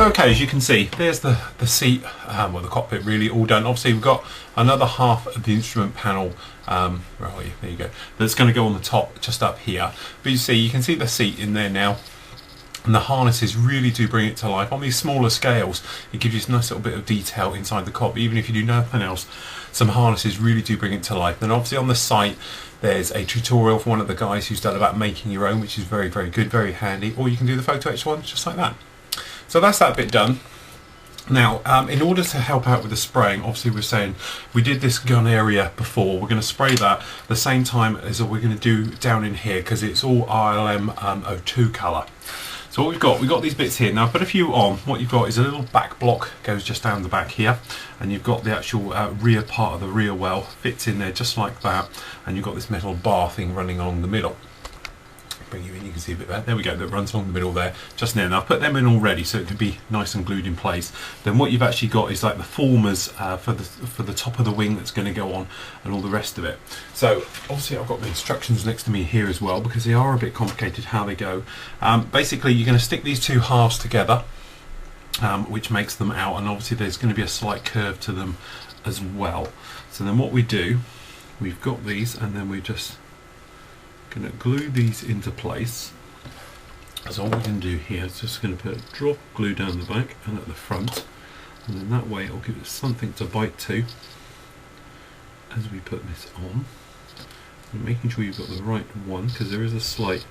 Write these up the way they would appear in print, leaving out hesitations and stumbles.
So okay, as you can see, there's the seat, well the cockpit really all done. Obviously we've got another half of the instrument panel, where are you? There you go, that's going to go on the top just up here. But you can see the seat in there now. And the harnesses really do bring it to life. On these smaller scales, it gives you a nice little bit of detail inside the cockpit. Even if you do nothing else, some harnesses really do bring it to life. And obviously on the site, there's a tutorial from one of the guys who's done about making your own, which is very, very good, very handy. Or you can do the photo etch one just like that. So that's that bit done. Now, in order to help out with the spraying, obviously we're saying we did this gun area before. We're going to spray that the same time as what we're going to do down in here, because it's all ILM 02 colour. So what we've got these bits here. Now I've put a few on. What you've got is a little back block, goes just down the back here, and you've got the actual rear part of the rear well, fits in there just like that, and you've got this metal bar thing running along the middle. Bring you in, you can see a bit there. There we go, that runs along the middle there, just now. Now I've put them in already so it can be nice and glued in place. Then what you've actually got is like the formers for the top of the wing that's going to go on, and all the rest of it. So obviously I've got the instructions next to me here as well, because they are a bit complicated how they go. Basically you're going to stick these two halves together, which makes them out, and obviously there's going to be a slight curve to them as well. So then what we do, we've got these, and then we just going to glue these into place. That's all we can do here. It's just going to put a drop of glue down the back and at the front, and then that way it'll give it something to bite to as we put this on. And making sure you've got the right one, because there is a slight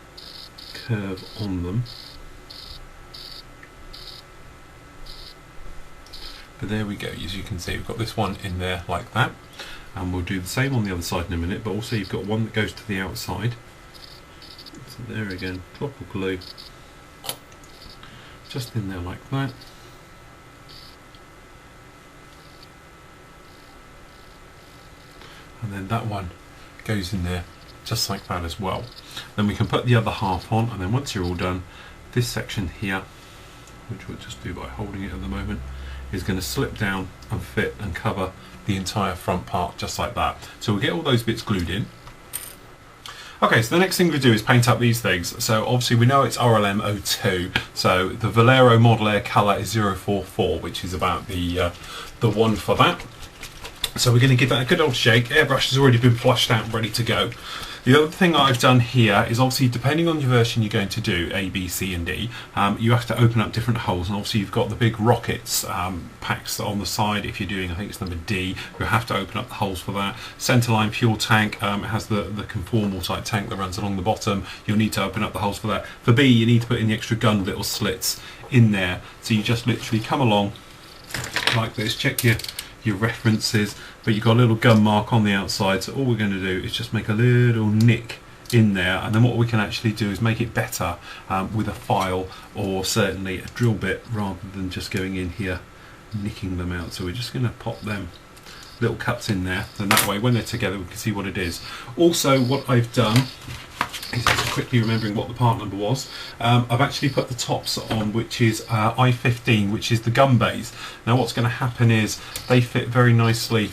curve on them. But there we go, as you can see we've got this one in there like that, and we'll do the same on the other side in a minute. But also you've got one that goes to the outside. So there again, drop of glue just in there like that. And then that one goes in there just like that as well. Then we can put the other half on, and then once you're all done, this section here, which we'll just do by holding it at the moment, is going to slip down and fit and cover the entire front part just like that. So we'll get all those bits glued in. Okay, so the next thing we do is paint up these things. So obviously we know it's RLM 02, so the Valero Model Air colour is 044, which is about the one for that. So we're going to give that a good old shake. Airbrush has already been flushed out and ready to go. The other thing I've done here is, obviously depending on your version you're going to do, A, B, C and D, you have to open up different holes, and obviously you've got the big rockets packs on the side. If you're doing, I think it's number D, you have to open up the holes for that. Centerline fuel tank, it has the conformal type tank that runs along the bottom. You'll need to open up the holes for that. For B, you need to put in the extra gun little slits in there. So you just literally come along like this, check your references, but you've got a little gun mark on the outside, so all we're going to do is just make a little nick in there, and then what we can actually do is make it better with a file or certainly a drill bit, rather than just going in here nicking them out. So we're just going to pop them little cuts in there, and that way when they're together we can see what it is. Also what I've done is, just quickly remembering what the part number was, I've actually put the tops on, which is I-15, which is the gun bays. Now what's going to happen is they fit very nicely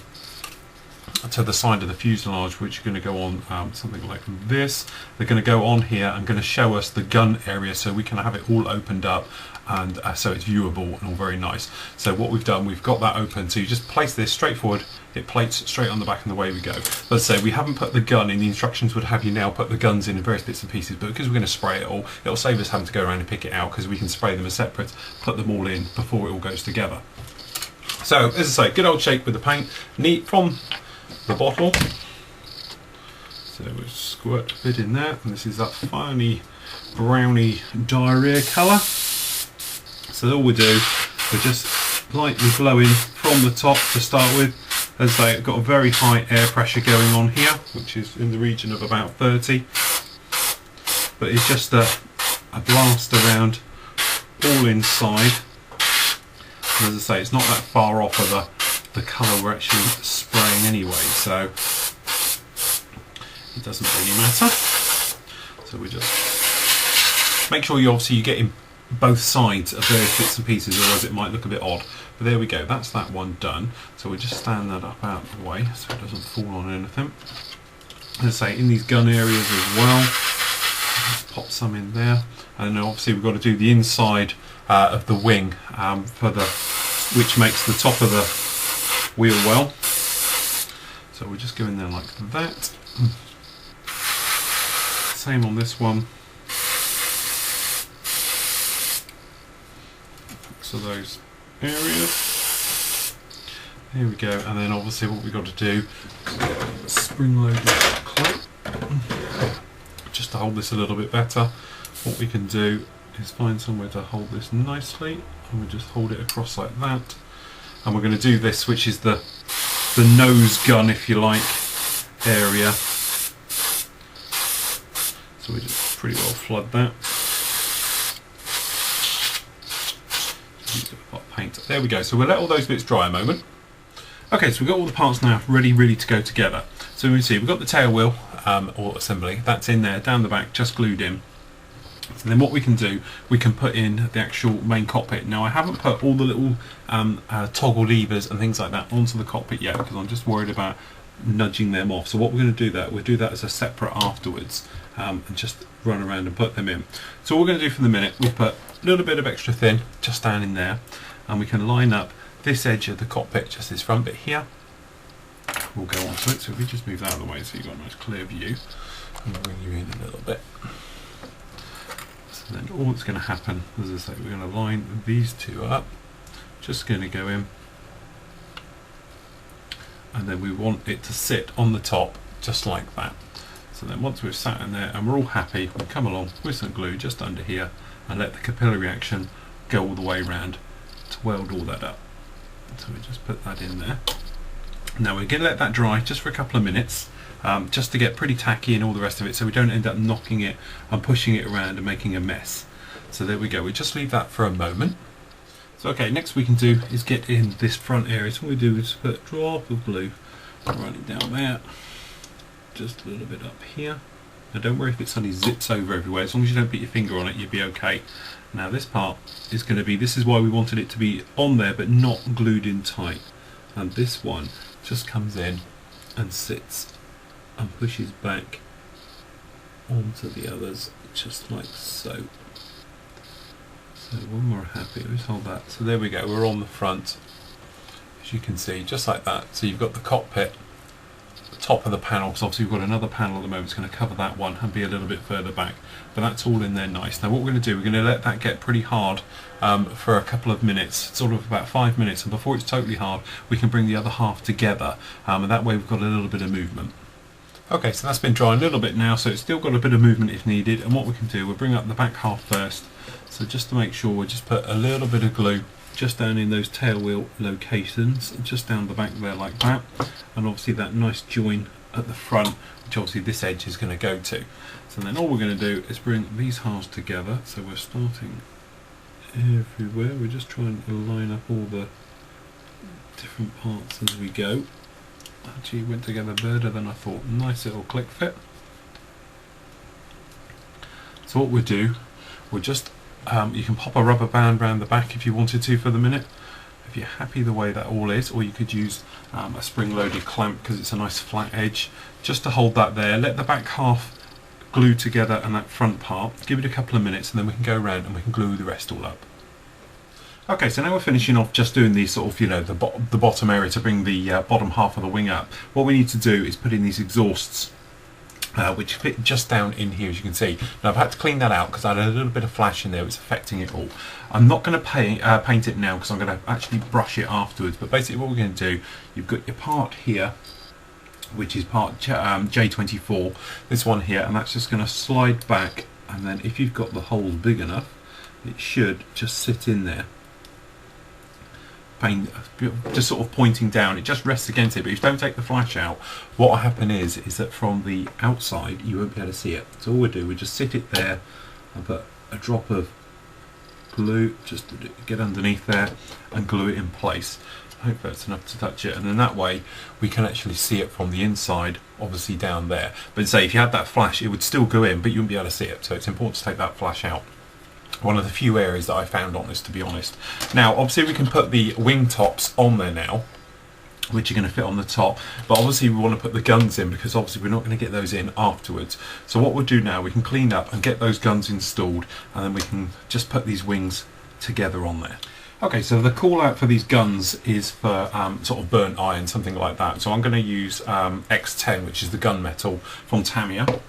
to the side of the fuselage, which are going to go on something like this. They're going to go on here and going to show us the gun area, so we can have it all opened up, and so it's viewable and all very nice. So what we've done, we've got that open, so you just place this straight forward, it plates straight on the back, and away we go. Let's say we haven't put the gun in, the instructions would have you now put the guns in various bits and pieces, but because we're going to spray it all, it'll save us having to go around and pick it out, because we can spray them as separate, put them all in before it all goes together. So as I say, good old shake with the paint, neat from the bottle. So we'll squirt a bit in there, and this is that finely browny diarrhea colour. So all we do, we're just lightly blowing from the top to start with. As I say, I've got a very high air pressure going on here, which is in the region of about 30, but it's just a blast around all inside. And as I say, it's not that far off of the colour we're actually spraying anyway, so it doesn't really matter. So we just make sure you get in both sides of various bits and pieces, otherwise it might look a bit odd. But there we go, that's that one done. So we just stand that up out of the way so it doesn't fall on anything. As I say, in these gun areas as well, just pop some in there. And then obviously we've got to do the inside of the wing which makes the top of the wheel well. So we'll just go in there like that. Same on this one. So those areas. Here we go, and then obviously what we've got to do is get a spring-loaded clamp just to hold this a little bit better. What we can do is find somewhere to hold this nicely, and we just hold it across like that. And we're going to do this, which is the nose gun, if you like, area. So we just pretty well flood that. Paint. There we go. So we'll let all those bits dry a moment. Okay, so we've got all the parts now ready to go together. So we can see we've got the tail wheel or assembly. That's in there, down the back, just glued in. So then what we can do, we can put in the actual main cockpit. Now I haven't put all the little toggle levers and things like that onto the cockpit yet because I'm just worried about nudging them off. So what we're going to do we'll do that as a separate afterwards and just run around and put them in. So what we're going to do for the minute, we'll put a little bit of extra thin just down in there, and we can line up this edge of the cockpit, just this front bit here. We'll go on to it, so if we just move that out of the way so you've got a nice clear view, and bring you in a little bit. So then all that's going to happen, as I say, we're going to line these two up, just going to go in, and then we want it to sit on the top just like that. So then once we've sat in there and we're all happy, we'll come along with some glue just under here and let the capillary action go all the way around to weld all that up. So we just put that in there. Now we're going to let that dry just for a couple of minutes, just to get pretty tacky and all the rest of it, so we don't end up knocking it and pushing it around and making a mess. So there we go, we just leave that for a moment. So okay, next we can do is get in this front area. So what we do is put a drop of glue, run it down there, just a little bit up here. Now don't worry if it suddenly zips over everywhere, as long as you don't put your finger on it you'll be okay. Now this part is going to be, this is why we wanted it to be on there but not glued in tight. And this one just comes in and sits and pushes back onto the others just like so. So when we're happy, let's hold that. So there we go, we're on the front, as you can see, just like that. So you've got the cockpit, the top of the panel, because obviously we've got another panel at the moment, it's going to cover that one and be a little bit further back. But that's all in there nice. Now what we're going to do, we're going to let that get pretty hard for a couple of minutes, sort of about 5 minutes, and before it's totally hard we can bring the other half together, and that way we've got a little bit of movement. Okay, so that's been drying a little bit now, so it's still got a bit of movement if needed, and what we can do, we'll bring up the back half first. So just to make sure, we'll just put a little bit of glue just down in those tail wheel locations, just down the back there like that, and obviously that nice join at the front, which obviously this edge is going to go to. So then all we're going to do is bring these halves together, so we're starting everywhere, we're just trying to line up all the different parts as we go. Actually went together better than I thought, nice little click fit. So what we'll do, we'll just you can pop a rubber band around the back if you wanted to for the minute, if you're happy the way that all is, or you could use a spring-loaded clamp because it's a nice flat edge, just to hold that there. Let the back half glue together and that front part, give it a couple of minutes, and then we can go around and we can glue the rest all up. Okay, so now we're finishing off just doing these sort of, you know, the bottom area to bring the bottom half of the wing up. What we need to do is put in these exhausts, which fit just down in here, as you can see. Now I've had to clean that out because I had a little bit of flash in there, it's affecting it all. I'm not going to paint it now because I'm going to actually brush it afterwards, but basically what we're going to do, you've got your part here, which is part J24, this one here, and that's just going to slide back, and then if you've got the holes big enough, it should just sit in there. Just sort of pointing down, it just rests against it, but if you don't take the flash out, what will happen is that from the outside you won't be able to see it. So all we do, we just sit it there and put a drop of glue just to get underneath there and glue it in place. I hope that's enough to touch it, and then that way we can actually see it from the inside, obviously down there. But say if you had that flash, it would still go in, but you wouldn't be able to see it, so it's important to take that flash out. One of the few areas that I found on this, to be honest. Now obviously we can put the wing tops on there now, which are going to fit on the top, but obviously we want to put the guns in because obviously we're not going to get those in afterwards. So what we'll do now, we can clean up and get those guns installed, and then we can just put these wings together on there. Okay, so the call out for these guns is for sort of burnt iron, something like that. So I'm going to use X10, which is the gunmetal from Tamiya.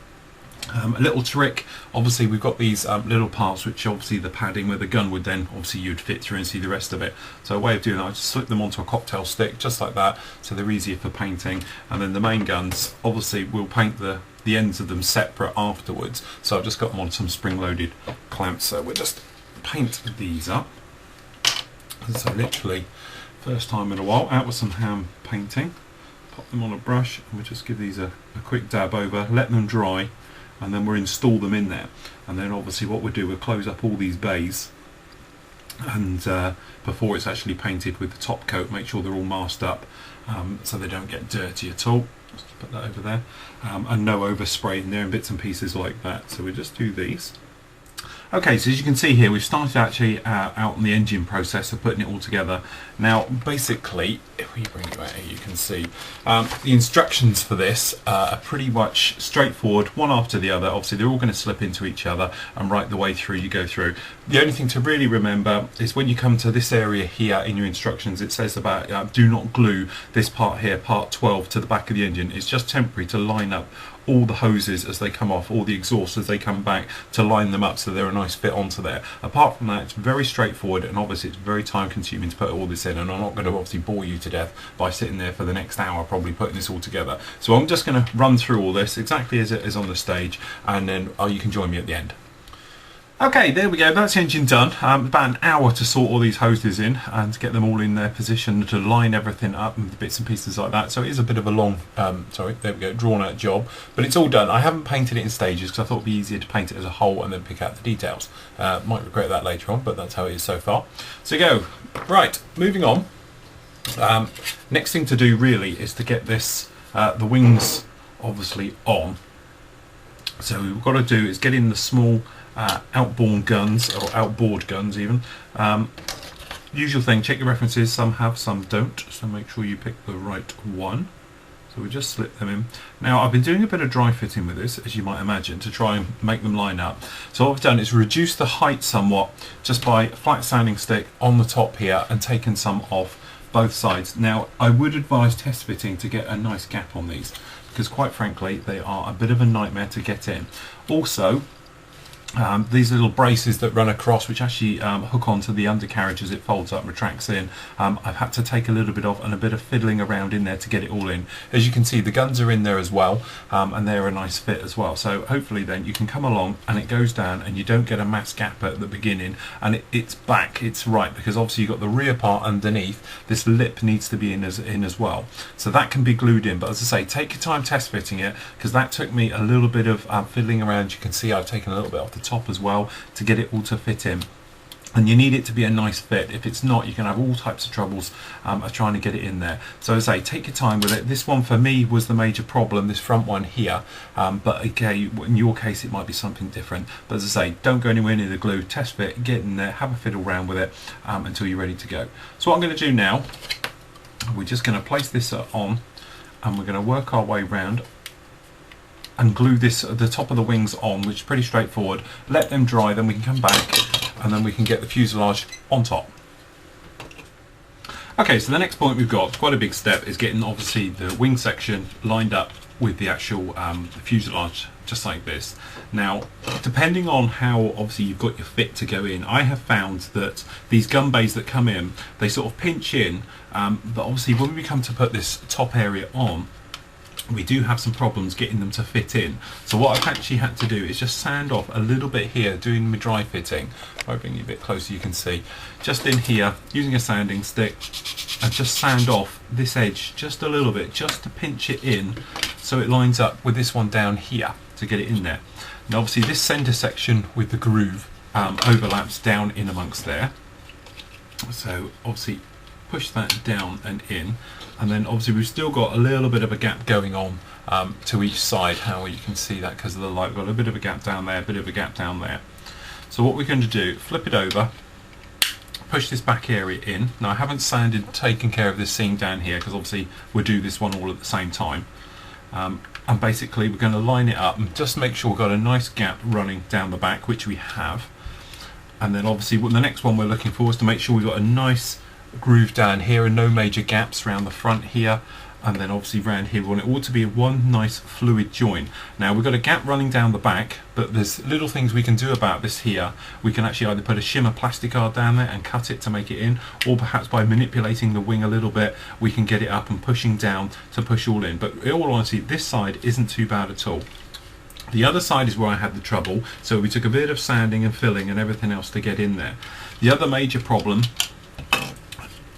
A little trick, obviously we've got these little parts which obviously the padding where the gun would then obviously you'd fit through and see the rest of it. So a way of doing that, I just slip them onto a cocktail stick just like that, so they're easier for painting. And then the main guns, obviously we'll paint the ends of them separate afterwards. So I've just got them on some spring-loaded clamps. So we'll just paint these up. And so literally, first time in a while, out with some hand painting, pop them on a brush, and we'll just give these a quick dab over, let them dry, and then we'll install them in there. And then obviously what we'll do, we'll close up all these bays, and before it's actually painted with the top coat, make sure they're all masked up so they don't get dirty at all. Just put that over there, and no overspray in there and bits and pieces like that. So we'll just do these. Okay, so as you can see here, we've started actually out on the engine process of putting it all together. Now, basically, if we bring it right here, you can see the instructions for this are pretty much straightforward, one after the other. Obviously, they're all going to slip into each other, and right the way through you go through. The only thing to really remember is when you come to this area here in your instructions, it says about do not glue this part here, part 12, to the back of the engine. It's just temporary to line up all the hoses as they come off, all the exhausts as they come back, to line them up so they're a nice fit onto there. Apart from that, it's very straightforward, and obviously it's very time consuming to put all this in, and I'm not going to obviously bore you to death by sitting there for the next hour probably putting this all together. So I'm just going to run through all this exactly as it is on the stage, and then you can join me at the end. Okay, there we go, that's the engine done. About an hour to sort all these hoses in and to get them all in their position, to line everything up and bits and pieces like that. So it is a bit of a long, sorry, there we go, drawn out job, but it's all done. I haven't painted it in stages because I thought it would be easier to paint it as a whole and then pick out the details. Might regret that later on, but that's how it is so far. So go, right, moving on. Next thing to do really is to get this, the wings obviously on. So what we've got to do is get in the small outboard guns, or outboard guns even. Usual thing, check your references, some have, some don't, so make sure you pick the right one. So we just slip them in. Now I've been doing a bit of dry fitting with this, as you might imagine, to try and make them line up. So what I've done is reduce the height somewhat just by a flat sanding stick on the top here and taken some off both sides. Now I would advise test fitting to get a nice gap on these, because quite frankly they are a bit of a nightmare to get in. Also, these little braces that run across, which actually hook onto the undercarriage as it folds up and retracts in, I've had to take a little bit off and a bit of fiddling around in there to get it all in. As you can see, the guns are in there as well, and they're a nice fit as well. So hopefully then you can come along and it goes down and you don't get a mass gap at the beginning, and it's back, it's right, because obviously you've got the rear part underneath. This lip needs to be in as well, so that can be glued in. But as I say, take your time test fitting it, because that took me a little bit of fiddling around. You can see I've taken a little bit off the top as well to get it all to fit in, and you need it to be a nice fit. If it's not, you can have all types of troubles of trying to get it in there. So as I say, take your time with it. This one for me was the major problem, this front one here, but okay, in your case it might be something different. But as I say, don't go anywhere near the glue, test fit, get in there, have a fiddle around with it until you're ready to go. So what I'm going to do now, we're just going to place this on, and we're going to work our way round and glue this the top of the wings on, which is pretty straightforward. Let them dry, then we can come back and then we can get the fuselage on top. Okay, so the next point we've got, quite a big step, is getting obviously the wing section lined up with the actual fuselage, just like this. Now, depending on how obviously you've got your fit to go in, I have found that these gun bays that come in, they sort of pinch in, but obviously when we come to put this top area on, we do have some problems getting them to fit in. So what I've actually had to do is just sand off a little bit here, doing my dry fitting. If I bring you a bit closer, you can see just in here, using a sanding stick, and just sand off this edge just a little bit, just to pinch it in so it lines up with this one down here to get it in there. Now obviously this center section with the groove overlaps down in amongst there, so obviously push that down and in, and then obviously we've still got a little bit of a gap going on to each side. How you can see that because of the light, we've got a bit of a gap down there, a bit of a gap down there. So what we're going to do, flip it over, push this back area in. Now I haven't taken care of this seam down here because obviously we'll do this one all at the same time, and basically we're going to line it up and just make sure we've got a nice gap running down the back, which we have. And then obviously the next one we're looking for is to make sure we've got a nice groove down here and no major gaps around the front here. And then obviously round here we want it all to be one nice fluid join. Now we've got a gap running down the back, but there's little things we can do about this here. We can actually either put a shimmer plastic guard down there and cut it to make it in, or perhaps by manipulating the wing a little bit we can get it up and pushing down to push all in. But in all honesty, this side isn't too bad at all. The other side is where I had the trouble, so we took a bit of sanding and filling and everything else to get in there. The other major problem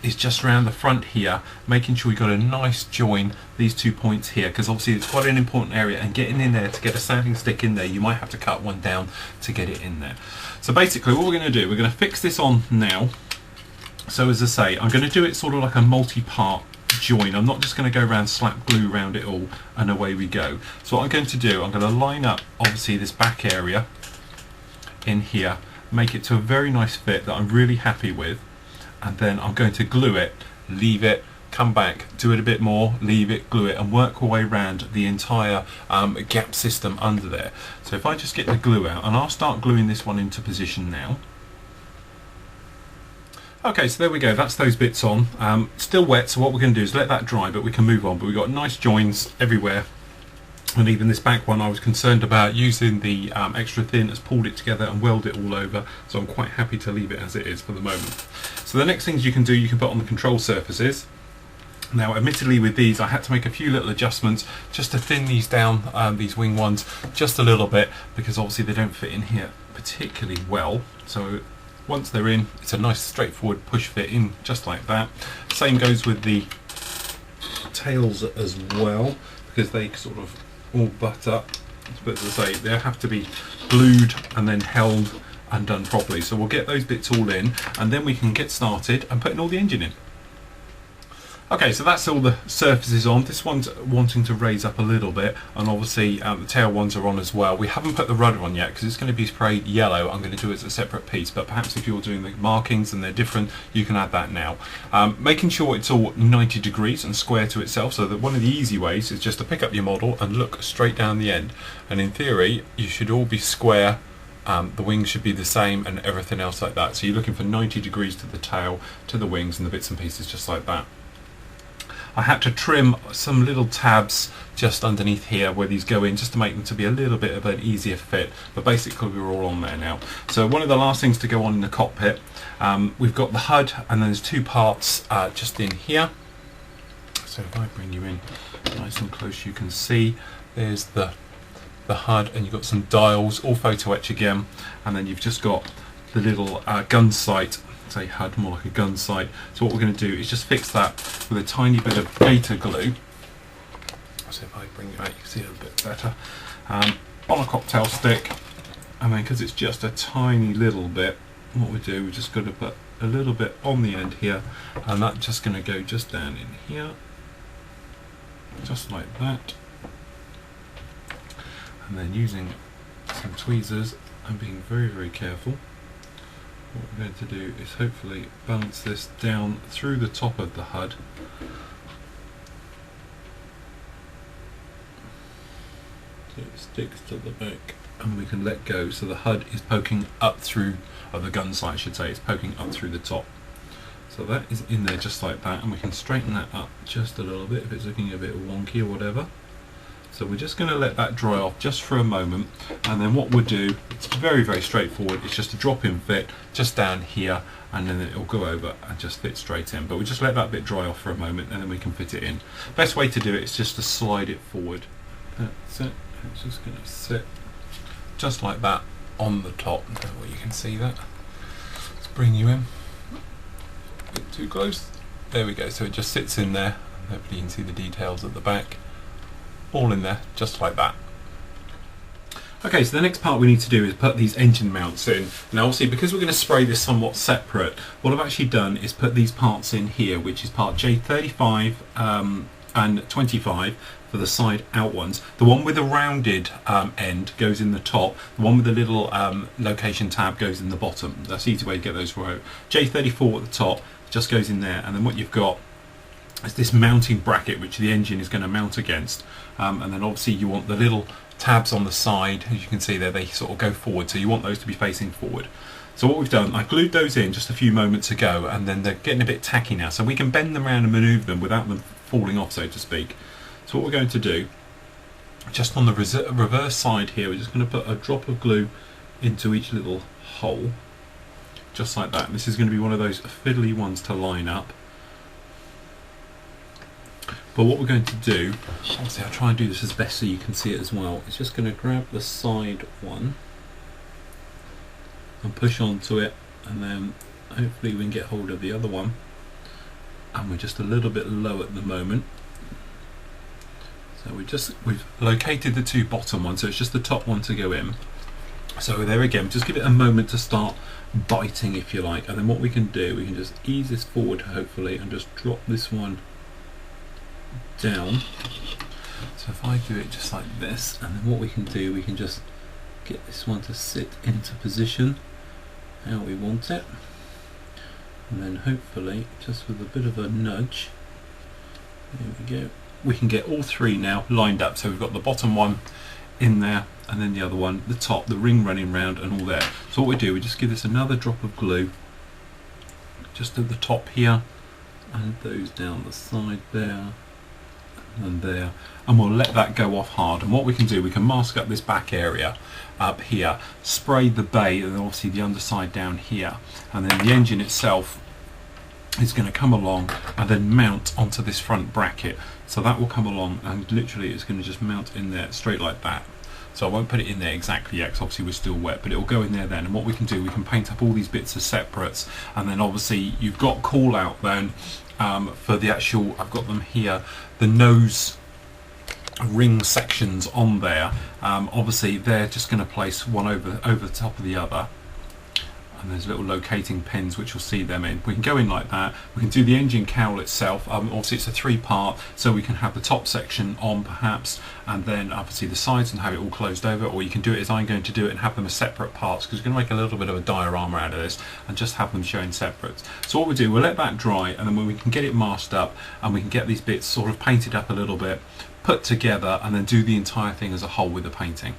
is just around the front here, making sure we got a nice join these 2 points here, because obviously it's quite an important area, and getting in there to get a sanding stick in there, you might have to cut one down to get it in there. So basically what we're going to do, we're going to fix this on now. So as I say, I'm going to do it sort of like a multi-part join. I'm not just going to go around slap glue around it all and away we go. So what I'm going to do, I'm going to line up obviously this back area in here, make it to a very nice fit that I'm really happy with, and then I'm going to glue it, leave it, come back, do it a bit more, leave it, glue it, and work our way around the entire gap system under there. So if I just get the glue out, and I'll start gluing this one into position now. Okay, so there we go, that's those bits on. Still wet, so what we're going to do is let that dry, but we can move on. But we've got nice joins everywhere. And even this back one I was concerned about using the extra thin has pulled it together and welded it all over, so I'm quite happy to leave it as it is for the moment. So the next things you can do, you can put on the control surfaces. Now admittedly with these I had to make a few little adjustments just to thin these down, these wing ones, just a little bit, because obviously they don't fit in here particularly well. So once they're in, it's a nice straightforward push fit in just like that. Same goes with the tails as well, because they sort of all butt up, but as I say, they have to be glued and then held and done properly. So we'll get those bits all in, and then we can get started and putting all the engine in. Okay, so that's all the surfaces on. This one's wanting to raise up a little bit, and obviously the tail ones are on as well. We haven't put the rudder on yet because it's going to be sprayed yellow. I'm going to do it as a separate piece, but perhaps if you're doing the markings and they're different, you can add that now. Making sure it's all 90 degrees and square to itself, so that one of the easy ways is just to pick up your model and look straight down the end. And in theory, you should all be square. The wings should be the same and everything else like that. So you're looking for 90 degrees to the tail, to the wings, and the bits and pieces just like that. I had to trim some little tabs just underneath here where these go in, just to make them to be a little bit of an easier fit, but basically we're all on there now. So one of the last things to go on in the cockpit, we've got the HUD, and then there's two parts just in here. So if I bring you in nice and close, you can see there's the HUD, and you've got some dials, all photo etch again, and then you've just got the little gun sight. Say HUD, more like a gun sight. So what we're going to do is just fix that with a tiny bit of gator glue. So if I bring it out, you can see it a bit better. On a cocktail stick, and then because it's just a tiny little bit, what we do, we just got to put a little bit on the end here, and that's just going to go just down in here, just like that. And then using some tweezers and being very, very careful, what we're going to do is hopefully balance this down through the top of the HUD. So it sticks to the back, and we can let go, so the HUD is poking up through, or the gun sight I should say, is poking up through the top. So that is in there just like that, and we can straighten that up just a little bit if it's looking a bit wonky or whatever. So we're just going to let that dry off just for a moment, and then what we'll do, it's very, very straightforward, it's just a drop-in fit just down here, and then it'll go over and just fit straight in. But we just let that bit dry off for a moment, and then we can fit it in. Best way to do it is just to slide it forward. That's it. It's just going to sit just like that on the top. I don't know where you can see that. Let's bring you in. A bit too close. There we go. So it just sits in there. Hopefully you can see the details at the back. All in there, just like that. Okay, so the next part we need to do is put these engine mounts in. Now obviously, because we're going to spray this somewhat separate, what I've actually done is put these parts in here, which is part J35 and 25 for the side out ones. The one with the rounded end goes in the top, the one with the little location tab goes in the bottom. That's the easy way to get those right. J34 at the top just goes in there, and then what you've got is this mounting bracket which the engine is going to mount against, and then obviously you want the little tabs on the side, as you can see there, they sort of go forward, so you want those to be facing forward. So what we've done, I glued those in just a few moments ago, and then they're getting a bit tacky now, so we can bend them around and manoeuvre them without them falling off, so to speak. So what we're going to do, just on the reverse side here, we're just going to put a drop of glue into each little hole, just like that. This is going to be one of those fiddly ones to line up. But what we're going to do, obviously I'll try and do this as best so you can see it as well, it's just going to grab the side one and push onto it, and then hopefully we can get hold of the other one, and we're just a little bit low at the moment. So we've located the two bottom ones, so it's just the top one to go in. So there again, just give it a moment to start biting, if you like, and then what we can do, we can just ease this forward hopefully and just drop this one down. So if I do it just like this, and then what we can do, we can just get this one to sit into position how we want it, and then hopefully just with a bit of a nudge, there we go, we can get all three now lined up. So we've got the bottom one in there, and then the other one, the top, the ring running round and all there. So what we do, we just give this another drop of glue just at the top here, and those down the side there and there, and we'll let that go off hard. And what we can do, we can mask up this back area up here, spray the bay and obviously the underside down here, and then the engine itself is going to come along and then mount onto this front bracket. So that will come along and literally it's going to just mount in there straight like that. So I won't put it in there exactly yet because obviously we're still wet, but it will go in there then. And what we can do, we can paint up all these bits as separates, and then obviously you've got call out then for the actual, I've got them here, the nose ring sections on there. Obviously they're just going to place one over the top of the other, and there's little locating pins which you'll see them in. We can go in like that. We can do the engine cowl itself. Obviously it's a three-part, so we can have the top section on perhaps, and then obviously the sides and have it all closed over, or you can do it as I'm going to do it and have them as separate parts, because we're going to make a little bit of a diorama out of this and just have them showing separate. So what we'll do, we'll let that dry, and then when we can get it masked up and we can get these bits sort of painted up a little bit, put together, and then do the entire thing as a whole with the painting.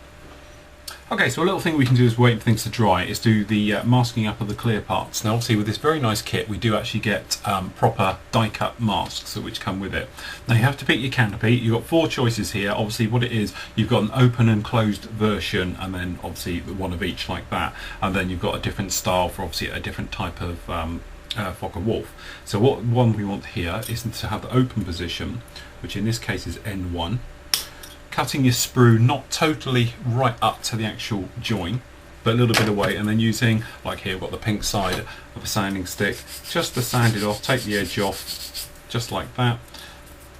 Okay, so a little thing we can do is wait for things to dry, is do the masking up of the clear parts. Now obviously with this very nice kit we do actually get proper die cut masks which come with it. Now you have to pick your canopy. You've got four choices here. Obviously what it is, you've got an open and closed version, and then obviously one of each like that, and then you've got a different style for obviously a different type of Fokker-Wulf. So what one we want here is to have the open position, which in this case is N1. Cutting your sprue not totally right up to the actual join, but a little bit away, and then using, like here, I've got the pink side of a sanding stick, just to sand it off, take the edge off, just like that.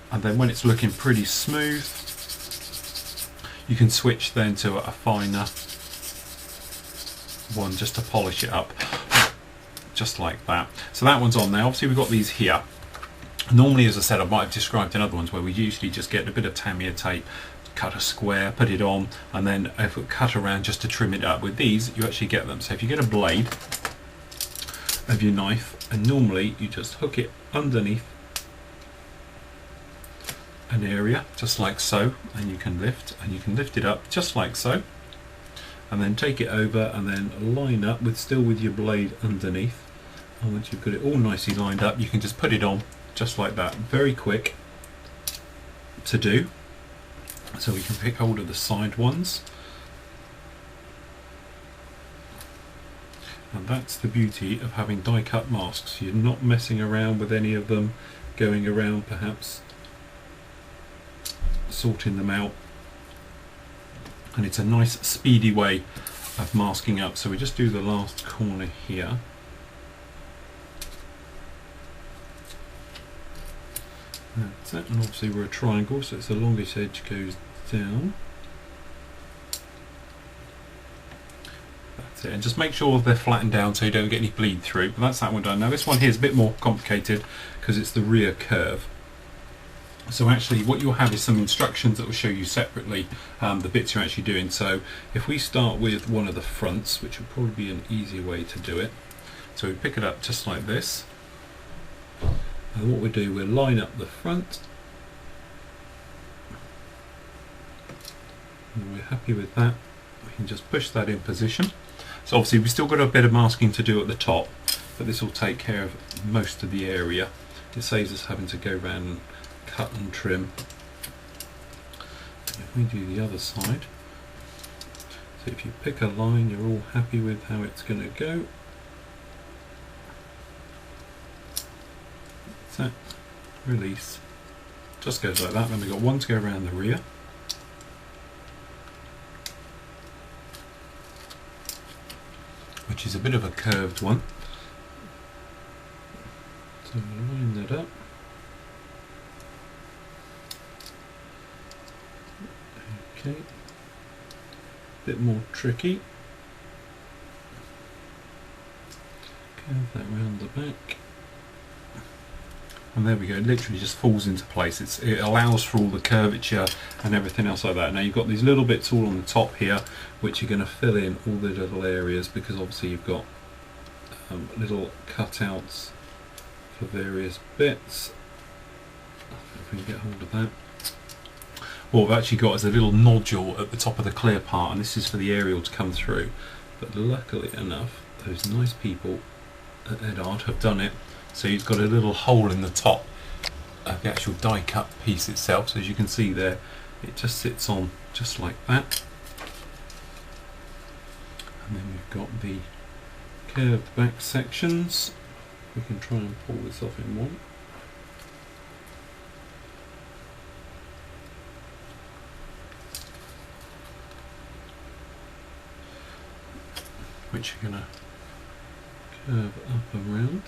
And then when it's looking pretty smooth, you can switch then to a finer one just to polish it up, just like that. So that one's on there. Obviously we've got these here. Normally, as I said, I might have described in other ones where we usually just get a bit of Tamiya tape, cut a square, put it on, and then if we cut around just to trim it up. With these you actually get them. So if you get a blade of your knife, and normally you just hook it underneath an area just like so, and you can lift it up just like so, and then take it over and then line up with still with your blade underneath. And once you've got it all nicely lined up, you can just put it on just like that. Very quick to do. So we can pick hold of the side ones, and that's the beauty of having die cut masks. You're not messing around with any of them, going around perhaps sorting them out, and it's a nice speedy way of masking up. So we just do the last corner here. That's it, and obviously we're a triangle, so it's the longest edge goes down. That's it, and just make sure they're flattened down so you don't get any bleed through. But that's that one done. Now this one here is a bit more complicated because it's the rear curve. So actually what you'll have is some instructions that will show you separately the bits you're actually doing. So if we start with one of the fronts, which will probably be an easier way to do it. So we pick it up just like this. And what we do, we'll line up the front, and we're happy with that. we can just push that in position. So obviously we've still got a bit of masking to do at the top, but this will take care of most of the area. It saves us having to go around and cut and trim. If we do the other side, so if you pick a line, you're all happy with how it's going to go. So, release. Just goes like that. Then we've got one to go around the rear. Which is a bit of a curved one. So line that up. Okay. Bit more tricky. Curve that round the back. And there we go, it literally just falls into place. It allows for all the curvature and everything else like that. Now you've got these little bits all on the top here, which are going to fill in all the little areas, because obviously you've got little cutouts for various bits. If we can get hold of that. What we've actually got is a little nodule at the top of the clear part, and this is for the aerial to come through. But luckily enough, those nice people at Eduard have done it. So you've got a little hole in the top of the actual die cut piece itself. So as you can see there, it just sits on just like that. And then we've got the curved back sections. We can try and pull this off in one. Which are going to curve up and round.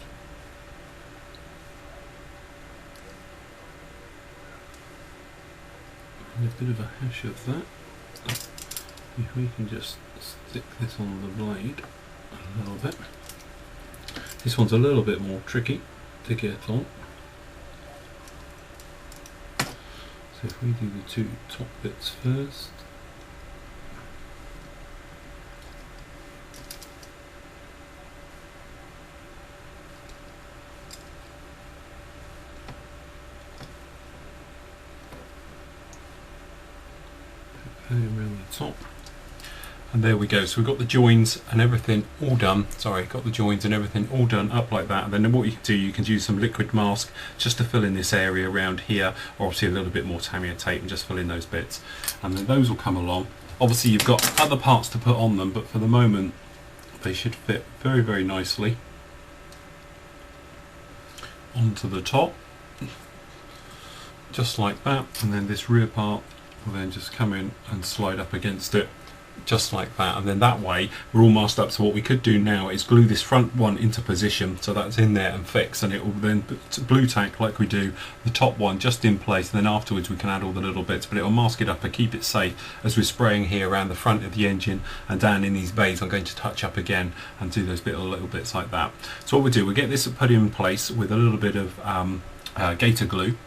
And a bit of a hash of that. If we can just stick this on the blade a little bit. This one's a little bit more tricky to get on. So if we do the two top bits first. Around the top, and there we go. So we've got the joins and everything all done. Sorry, got the joins and everything all done up like that. And then what you can do, you can use some liquid mask just to fill in this area around here, or obviously a little bit more Tamiya tape and just fill in those bits. And then those will come along. Obviously you've got other parts to put on them, but for the moment they should fit very, very nicely onto the top, just like that. And then this rear part will then just come in and slide up against it just like that, and then that way we're all masked up. So what we could do now is glue this front one into position, so that's in there and fixed, and it will then blue tack like we do the top one just in place, and then afterwards we can add all the little bits, but it will mask it up and keep it safe as we're spraying here around the front of the engine and down in these bays. I'm going to touch up again and do those little bits like that. So what we do, we get this put in place with a little bit of gator glue.